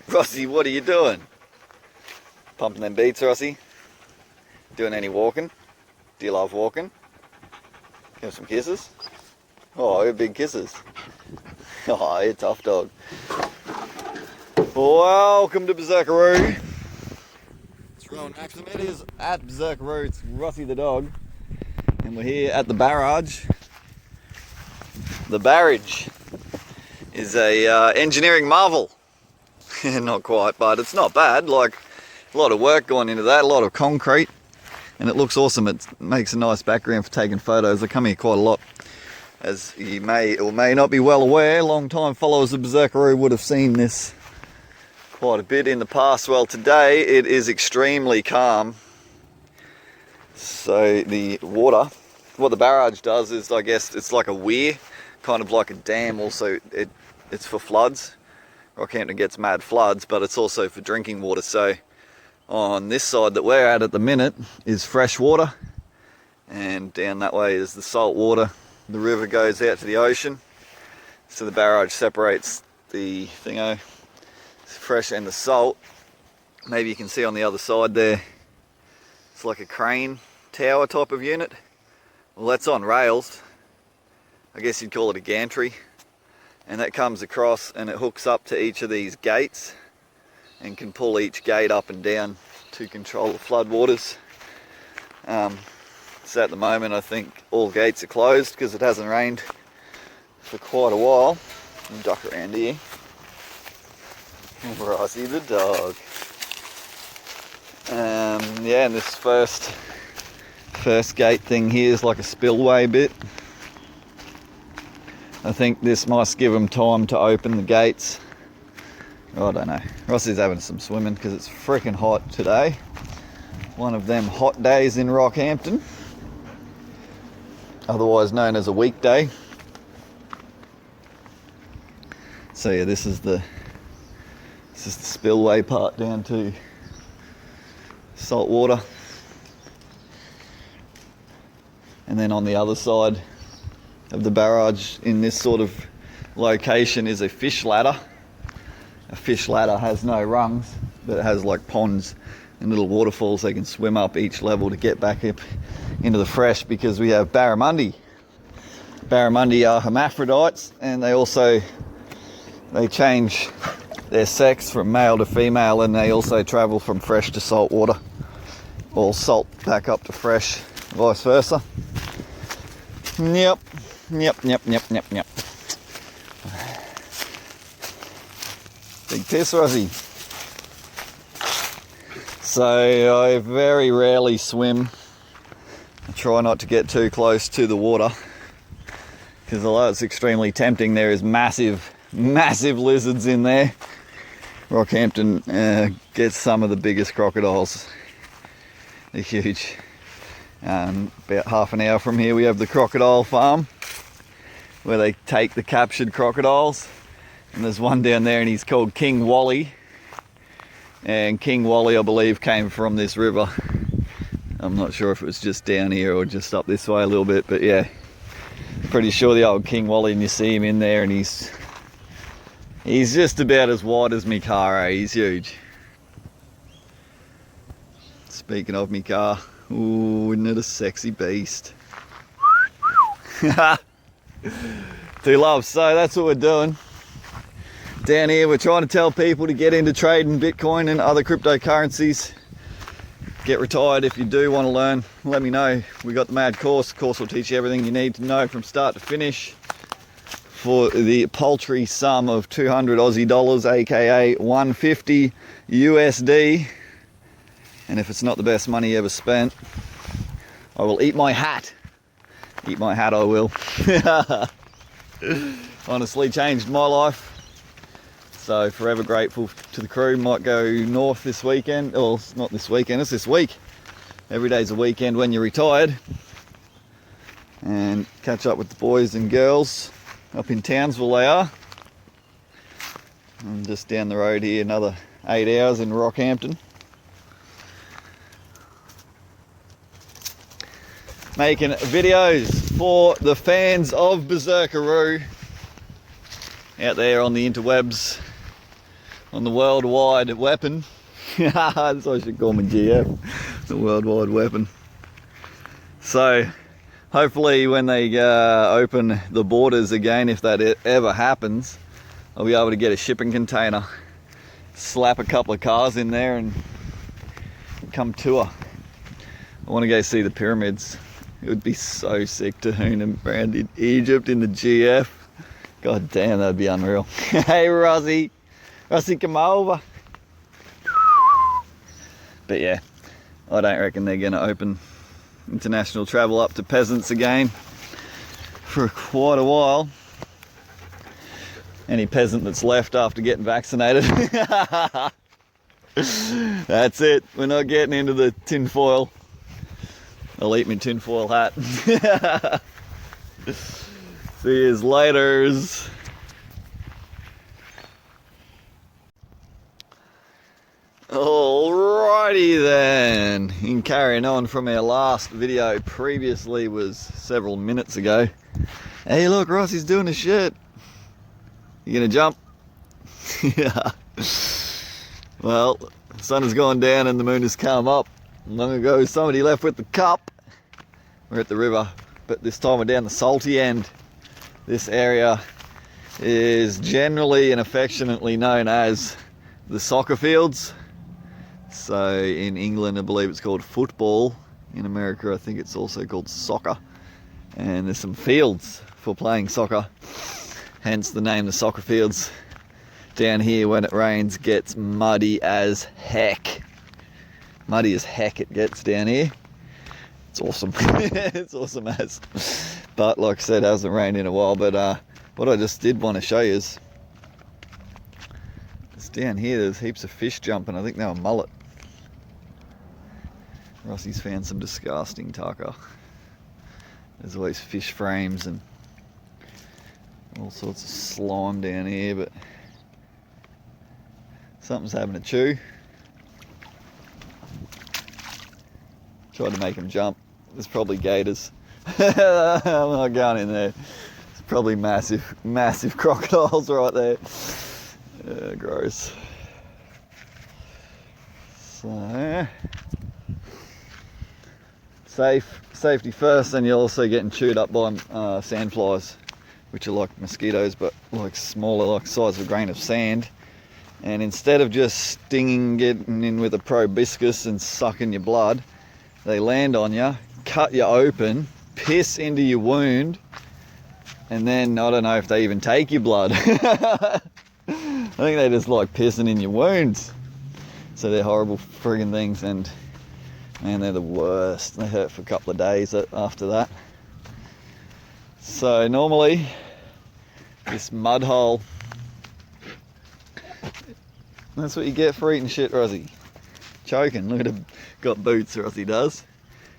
Rossi, what are you doing? Pumping them beats, Rossi? Doing any walking? Do you love walking? Give some kisses? Oh, big kisses. Oh, you're a tough dog. Welcome to Berserkaru. It's Rowan Axum. It is at Berserkaru. It's Rossi the dog. And we're here at the barrage. The barrage is a engineering marvel. Not quite, but it's not bad. Like, a lot of work going into that, a lot of concrete. And it looks awesome. It makes a nice background for taking photos. I come here quite a lot. As you may or may not be well aware, long-time followers of Berserkaru would have seen this quite a bit in the past. Well, today it is extremely calm. So the water, what the barrage does is, I guess, it's like a weir, kind of like a dam. Also, it's for floods. Rockhampton gets mad floods, but it's also for drinking water. So on this side that we're at the minute is fresh water, and down that way is the salt water. The river goes out to the ocean, so the barrage separates the fresh and the salt. Maybe you can see on the other side there, it's like a crane tower type of unit. Well, that's on rails. I guess you'd call it a gantry, and that comes across and it hooks up to each of these gates and can pull each gate up and down to control the flood waters. So at the moment I think all gates are closed because it hasn't rained for quite a while. I'll duck around here. Rossi the dog. Yeah, and this first gate thing here is like a spillway bit. I think this might give them time to open the gates. I don't know. Rossi's having some swimming because it's freaking hot today. One of them hot days in Rockhampton, otherwise known as a weekday. So yeah, this is the spillway part down to salt water. And then on the other side of the barrage in this sort of location is a fish ladder. A fish ladder has no rungs, but it has like ponds and little waterfalls they can swim up each level to get back up into the fresh, because we have barramundi. Barramundi are hermaphrodites, and they change their sex from male to female, and they also travel from fresh to salt water, or salt back up to fresh, vice versa. Yep. Big piss, Rossi. So I very rarely swim. I try not to get too close to the water, because although it's extremely tempting, there is massive lizards in there. Rockhampton gets some of the biggest crocodiles. They're huge. About half an hour from here we have the crocodile farm, where they take the captured crocodiles. And there's one down there, and he's called King Wally. And King Wally, I believe, came from this river. I'm not sure if it was just down here or just up this way a little bit, but yeah, pretty sure the old King Wally, and you see him in there, and he's just about as wide as me car, eh? He's huge. Speaking of me car, ooh, isn't it a sexy beast? Two loves. So that's what we're doing. Down here we're trying to tell people to get into trading Bitcoin and other cryptocurrencies. Get retired. If you do want to learn, let me know. We got the mad course. The course will teach you everything you need to know from start to finish for the paltry sum of 200 Aussie dollars, aka 150 USD. And if it's not the best money you ever spent, I will eat my hat. Eat my hat, I will. Honestly, changed my life. So forever grateful to the crew. Might go north this weekend. Well, it's not this weekend, it's this week. Every day's a weekend when you're retired. And catch up with the boys and girls up in Townsville they are. And just down the road here, another 8 hours in Rockhampton. Making videos for the fans of Berserkaru out there on the interwebs. on the worldwide weapon. That's what I should call my GF, the worldwide weapon. So hopefully when they open the borders again, if that ever happens, I'll be able to get a shipping container, slap a couple of cars in there and come tour. I want to go see the pyramids. It would be so sick to hoon them around in Egypt in the GF. God damn, that'd be unreal. Hey Rossi, come over. But yeah, I don't reckon they're going to open international travel up to peasants again for quite a while. Any peasant that's left after getting vaccinated. That's it, we're not getting into the tinfoil. I'll eat my tinfoil hat. See you laters. Alrighty then, in carrying on from our last video previously was several minutes ago. Hey look, Rossi's doing a shit. You gonna jump? Yeah. Well, the sun has gone down and the moon has come up. Long ago somebody left with the cup. We're at the river, but this time we're down the salty end. This area is generally and affectionately known as the soccer fields. So in England I believe it's called football. In America I think it's also called soccer. And there's some fields for playing soccer, hence the name the soccer fields. Down here when it rains gets muddy as heck. Muddy as heck it gets down here. It's awesome. It's awesome as. But like I said, it hasn't rained in a while. But what I just did want to show you is down here there's heaps of fish jumping. I think they were mullet. Rossi's found some disgusting tucker. There's always fish frames and all sorts of slime down here, but something's having a chew. Tried to make them jump. There's probably gators. I'm not going in there. It's probably massive crocodiles right there. Gross. So, safety first, and you're also getting chewed up by sandflies, which are like mosquitoes, but like smaller, like size of a grain of sand. And instead of just stinging, getting in with a proboscis and sucking your blood, they land on you, cut you open, piss into your wound, and then I don't know if they even take your blood. I think they just like pissing in your wounds. So they're horrible friggin' things, and man, they're the worst. They hurt for a couple of days after that. So normally, this mud hole, that's what you get for eating shit, Rosie. Choking. Look at her, got boots, Rosie does,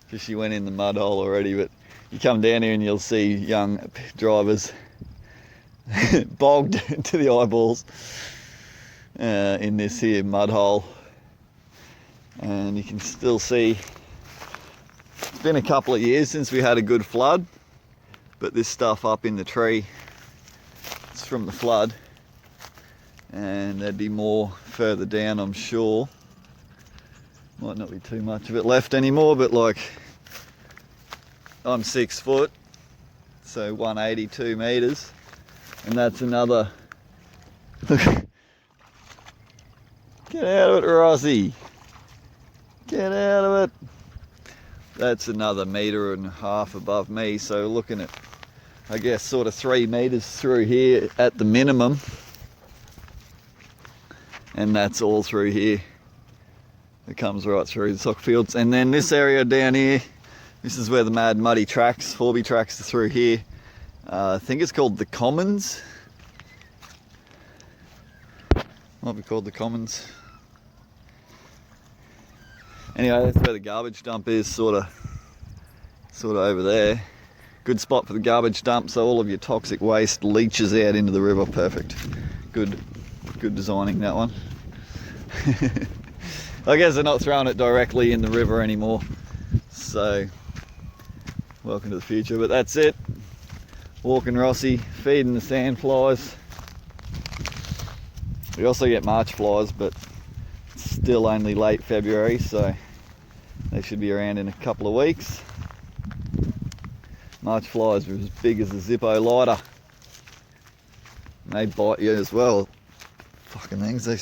because she went in the mud hole already. But you come down here and you'll see young drivers bogged to the eyeballs in this here mud hole. And you can still see it's been a couple of years since we had a good flood, but this stuff up in the tree, it's from the flood, and there'd be more further down, I'm sure. Might not be too much of it left anymore, but like, I'm 6 foot, so 182 meters, and that's another, get out of it, Rossi, get out of it. That's another 1.5 meters above me, so looking at, I guess, sort of 3 meters through here at the minimum, and that's all through here. It comes right through the soccer fields. And then this area down here, this is where the mad muddy tracks, 4B tracks are through here. I think it's called the Commons. Might be called the Commons. Anyway, that's where the garbage dump is, sort of over there. Good spot for the garbage dump, so all of your toxic waste leaches out into the river. Perfect. Good designing, that one. I guess they're not throwing it directly in the river anymore, so welcome to the future. But that's it. Walking Rossi, feeding the sandflies. We also get March flies, but it's still only late February, so they should be around in a couple of weeks. March flies are as big as a Zippo lighter. And they bite you as well. Fucking things, they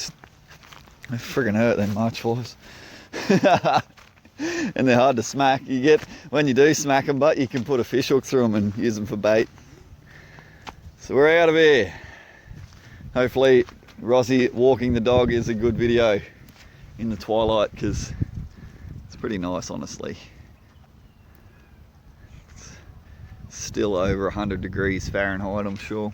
friggin' hurt, them March flies. And they're hard to smack. You get, when you do smack them, but you can put a fish hook through them and use them for bait. So we're out of here. Hopefully Rossi walking the dog is a good video in the twilight, because it's pretty nice, honestly. It's still over 100 degrees Fahrenheit, I'm sure.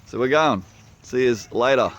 So we're going. See you later.